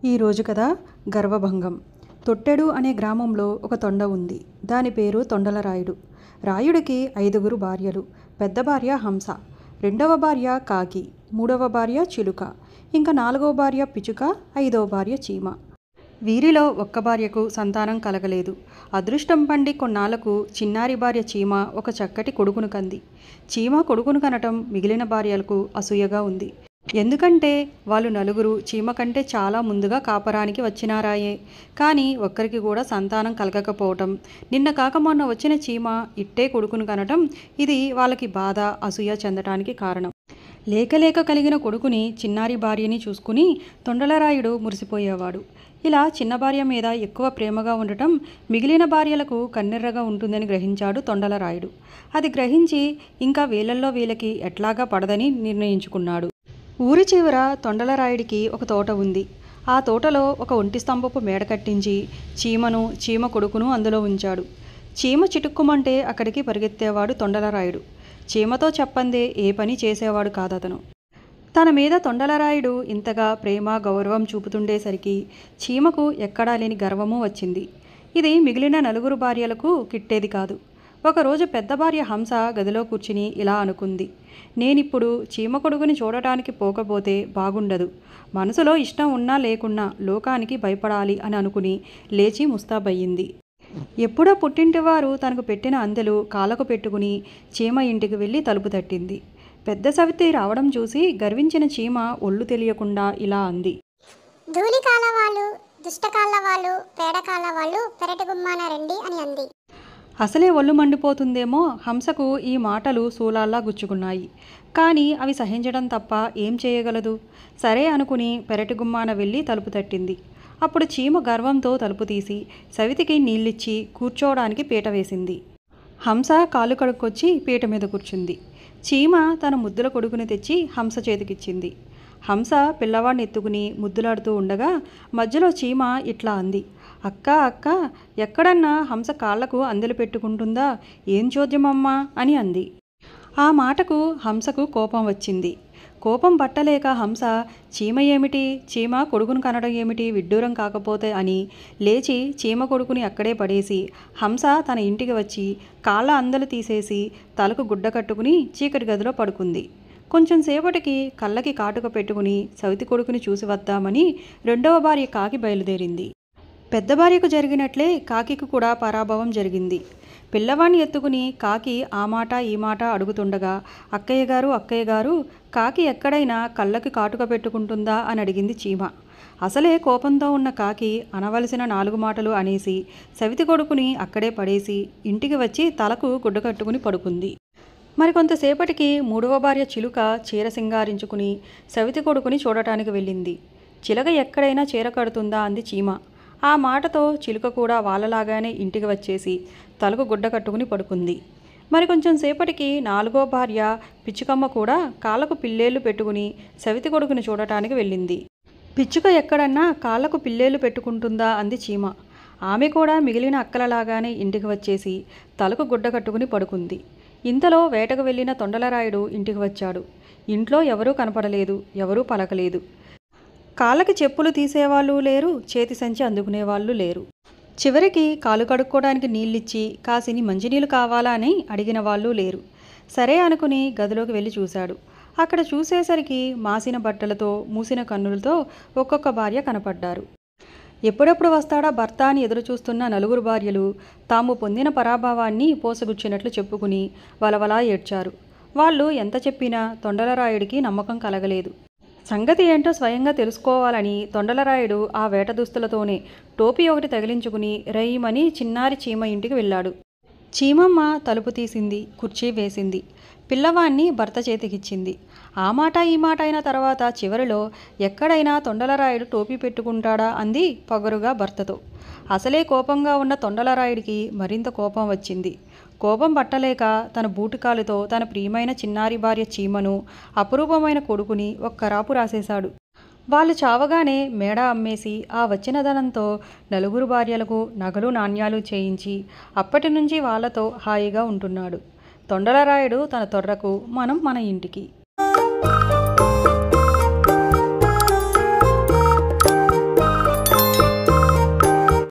ఈరోజు కథ గర్వభంగం. తొట్టెడు అనే గ్రామంలో ఒక తొండ ఉంది. దాని పేరు తొండలరాయుడు. రాయుడికి 5గురు భార్యలు. పెద్ద భార్య హంస, రెండవ భార్య కాకి, మూడవ భార్య చిలుక, ఇంకా నాలుగవ భార్య పిచుక, ఐదవ భార్య చీమ. వీరిలో ఒక్క భార్యకు సంతానం కలగలేదు. అదృష్టం పండి కొన్నాళ్లకు చిన్నారి భార్య చీమ ఒక చక్కటి కొడుకును కంది. చీమ కొడుకును కనటం మిగిలిన భార్యలకు అసూయగా ఉంది. ఎందుకంటే వాళ్ళు నలుగురు చీమ కంటే చాలా ముందుగా కాపరానికి వచ్చినారాయే. కానీ ఒక్కరికి కూడా సంతానం కలగకపోవటం, నిన్న కాక మొన్న వచ్చిన చీమ ఇట్టే కొడుకును కనటం, ఇది వాళ్ళకి బాధ, అసూయ చెందటానికి కారణం. లేక కలిగిన కొడుకుని చిన్నారి భార్యని చూసుకుని తొండలరాయుడు మురిసిపోయేవాడు. ఇలా చిన్న భార్య మీద ఎక్కువ ప్రేమగా ఉండటం మిగిలిన భార్యలకు కన్నెర్రగా ఉంటుందని గ్రహించాడు తొండలరాయుడు. అది గ్రహించి ఇంకా వీళ్ళల్లో వీళ్ళకి ఎట్లాగా పడదని నిర్ణయించుకున్నాడు. ఊరి చివర తొండలరాయుడికి ఒక తోట ఉంది. ఆ తోటలో ఒక ఒంటి స్తంభపు మేడ కట్టించి చీమను, చీమ కొడుకును అందులో ఉంచాడు. చీమ చిటుక్కుమంటే అక్కడికి పరిగెత్తేవాడు తొండలరాయుడు. చీమతో చెప్పందే ఏ పని చేసేవాడు కాదతను. తన మీద తొండలరాయుడు ఇంతగా ప్రేమ, గౌరవం చూపుతుండేసరికి చీమకు ఎక్కడా లేని గర్వము వచ్చింది. ఇది మిగిలిన నలుగురు భార్యలకు కిట్టేది కాదు. ఒకరోజు పెద్ద భార్య హంస గదిలో కూర్చుని ఇలా అనుకుంది. నేనిప్పుడు చీమ కొడుకుని చూడటానికి పోకపోతే బాగుండదు. మనసులో ఇష్టం ఉన్నా లేకున్నా లోకానికి భయపడాలి అని అనుకుని లేచి ముస్తాబయ్యింది. ఎప్పుడో పుట్టింటివారు తనకు పెట్టిన అందెలు కాళ్ళకు పెట్టుకుని చీమ ఇంటికి వెళ్ళి తలుపు తట్టింది. పెద్ద సవితి రావడం చూసి గర్వించిన చీమ ఒళ్ళు తెలియకుండా ఇలా అంది. ధూళికాల వాళ్ళు, దుష్టకాళ్ళ వాళ్ళు, పేడకాళ్ళ వాళ్ళు పెరటి గుమ్మాన రండి అని అంది. అసలే ఒళ్ళు మండిపోతుందేమో హంసకు ఈ మాటలు శూలాల్లా గుచ్చుకున్నాయి. కానీ అవి సహించడం తప్ప ఏం చేయగలదు. సరే అనుకుని పెరటి గుమ్మాన వెళ్ళి తలుపు తట్టింది. అప్పుడు చీమ గర్వంతో తలుపు తీసి సవితికి నీళ్ళిచ్చి కూర్చోవడానికి పీట వేసింది. హంస కాలు కడుక్కొచ్చి పీట మీద కూర్చుంది. చీమ తన ముద్దుల కొడుకుని తెచ్చి హంస చేతికిచ్చింది. హంస పిల్లవాడిని ఎత్తుకుని ముద్దులాడుతూ ఉండగా మధ్యలో చీమ ఇట్లా అంది. అక్క అక్క, ఎక్కడన్నా హంస కాళ్లకు అందెలు పెట్టుకుంటుందా? ఏం చోద్యమమ్మా అని అంది. ఆ మాటకు హంసకు కోపం వచ్చింది. కోపం పట్టలేక హంస చీమ ఏమిటి, చీమ కొడుకును కనడం ఏమిటి విడ్డూరం కాకపోతే అని లేచి చీమ కొడుకుని అక్కడే పడేసి హంస తన ఇంటికి వచ్చి కాళ్ళ అందలు తీసేసి తలకు గుడ్డ కట్టుకుని చీకటి గదిలో పడుకుంది. కొంచెం సేపటికి కళ్ళకి కాటుక పెట్టుకుని సవితి కొడుకుని చూసి వద్దామని రెండవ భార్య కాకి బయలుదేరింది. పెద్ద భార్యకు జరిగినట్లే కాకికి కూడా పరాభవం జరిగింది. పిల్లవాణ్ణి ఎత్తుకుని కాకి ఆ మాట ఈ మాట అడుగుతుండగా అక్కయ్య గారు కాకి ఎక్కడైనా కళ్ళకి కాటుక పెట్టుకుంటుందా అని అడిగింది చీమ. అసలే కోపంతో ఉన్న కాకి అనవలసిన 4 మాటలు అనేసి సవితి కొడుకుని అక్కడే పడేసి ఇంటికి వచ్చి తలకు గుడ్డ కట్టుకుని పడుకుంది. మరికొంతసేపటికి మూడవ భార్య చిలుక చీర సింగారించుకుని సవితి కొడుకుని చూడటానికి వెళ్ళింది. చిలక ఎక్కడైనా చీర కడుతుందా అంది చీమ. ఆ మాటతో చిలుక కూడా వాళ్ళలాగానే ఇంటికి వచ్చేసి తలకు గుడ్డ కట్టుకుని పడుకుంది. మరికొంచెం సేపటికి 4వ భార్య పిచ్చుకమ్మ కూడా కాళ్ళకు పిల్లేళ్ళు పెట్టుకుని సవితి కొడుకుని చూడటానికి వెళ్ళింది. పిచ్చుక ఎక్కడన్నా కాళ్ళకు పిల్లేళ్ళు పెట్టుకుంటుందా అంది చీమ. ఆమె కూడా మిగిలిన అక్కలలాగానే ఇంటికి వచ్చేసి తలకు గుడ్డ కట్టుకుని పడుకుంది. ఇంతలో వేటకు వెళ్ళిన తొండలరాయుడు ఇంటికి వచ్చాడు. ఇంట్లో ఎవరూ కనపడలేదు, ఎవరూ పలకలేదు. కాళ్ళకి చెప్పులు తీసేవాళ్ళు లేరు, చేతి సంచి అందుకునేవాళ్ళు లేరు. చివరికి కాలు కడుక్కోవడానికి నీళ్ళిచ్చి కాసిని మంచినీళ్ళు కావాలా అని అడిగిన వాళ్ళు లేరు. సరే అనుకుని గదిలోకి వెళ్ళి చూశాడు. అక్కడ చూసేసరికి మాసిన బట్టలతో మూసిన కన్నులతో ఒక్కొక్క భార్య కనపడ్డారు. ఎప్పుడెప్పుడు వస్తాడా భర్త అని ఎదురుచూస్తున్న 4 భార్యలు తాము పొందిన పరాభవాన్ని పోసగుచ్చినట్లు చెప్పుకుని వలవలా ఏడ్చారు. వాళ్ళు ఎంత చెప్పినా తొండలరాయుడికి నమ్మకం కలగలేదు. సంగతి ఏంటో స్వయంగా తెలుసుకోవాలని తొండలరాయుడు ఆ వేట దుస్తులతోనే టోపీ ఒకటి తగిలించుకుని రయ్యమని చిన్నారి చీమ ఇంటికి వెళ్ళాడు. చీమమ్మ తలుపు తీసింది, కుర్చీ వేసింది, పిల్లవాణ్ణి భర్త చేతికిచ్చింది. ఆ మాట ఈ మాట అయిన తర్వాత చివరిలో ఎక్కడైనా తొండలరాయుడు టోపీ పెట్టుకుంటాడా అంది పొగరుగా భర్తతో. అసలే కోపంగా ఉన్న తొండలరాయుడికి మరింత కోపం వచ్చింది. కోపం పట్టలేక తన బూటికాలుతో తన ప్రియమైన చిన్నారి భార్య చీమను, అపురూపమైన కొడుకుని ఒక్కరాపు రాసేశాడు. వాళ్ళు చావగానే మేడ అమ్మేసి ఆ వచ్చిన ధనంతో 4 భార్యలకు నగలు నాణ్యాలు చేయించి అప్పటి నుంచి వాళ్లతో హాయిగా ఉంటున్నాడు. తొండలరాయుడు తన తొర్రకు, మనం మన ఇంటికి.